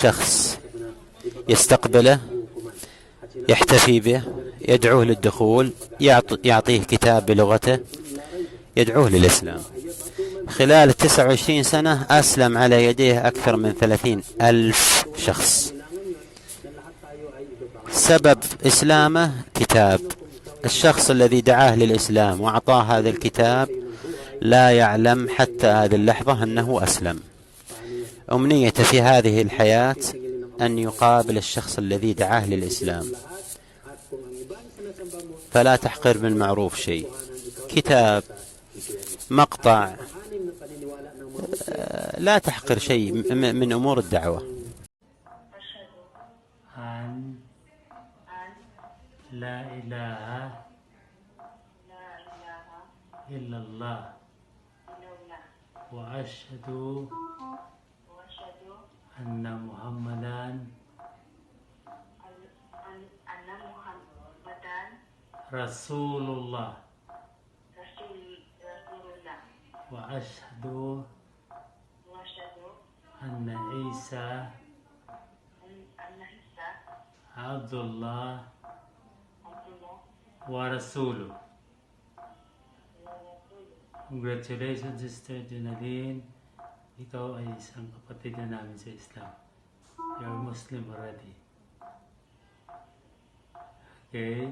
شخص يستقبله، يحتفي به، يدعوه للدخول، يعطيه كتاب بلغته، يدعوه للإسلام. خلال 29 سنة أسلم على يديه أكثر من 30,000 شخص. سبب إسلامه كتاب. الشخص الذي دعاه للإسلام وأعطاه هذا الكتاب لا يعلم حتى هذه اللحظة أنه أسلم. أمنيته في هذه الحياة أن يقابل الشخص الذي دعاه للإسلام. فلا تحقر من المعروف شيء، كتاب، مقطع، لا تحقر شيء من أمور الدعوة. أن لا إله إلا الله وأشهد أن محمدا رسول الله وأشهد أن عيسى عبد الله ورسوله. Congratulations, Sister Janalyn. Ikaw ay isang kapatid na namin sa Islam. You're Muslim already. Okay?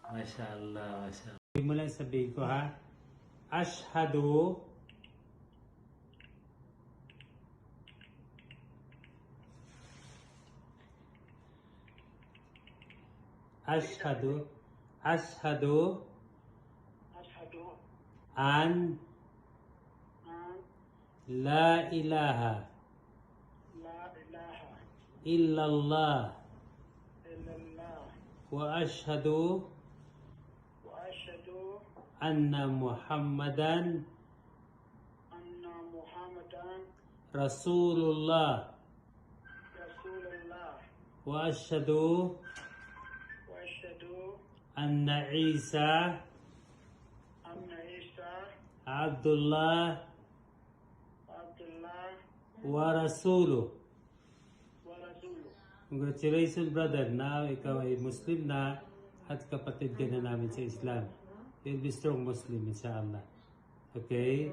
MashaAllah, MashaAllah. Hindi mo lang sabihin ko ha. Ashhadu an la ilaha illallah wa ashhadu anna Muhammadan Rasulullah wa ashhadu anna Isa Abdullah wa Rasuluh. Congratulations, brother. Now ikaw ay Muslim na at kapatid ka na namin sa Islam. You'll be strong Muslim, inshallah. Okay?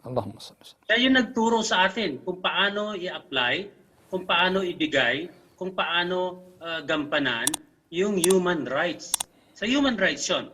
Allahumma salli. Siya yung nagturo sa atin kung paano i-apply, kung paano ibigay, kung paano gampanan yung human rights. Sa human rights yun.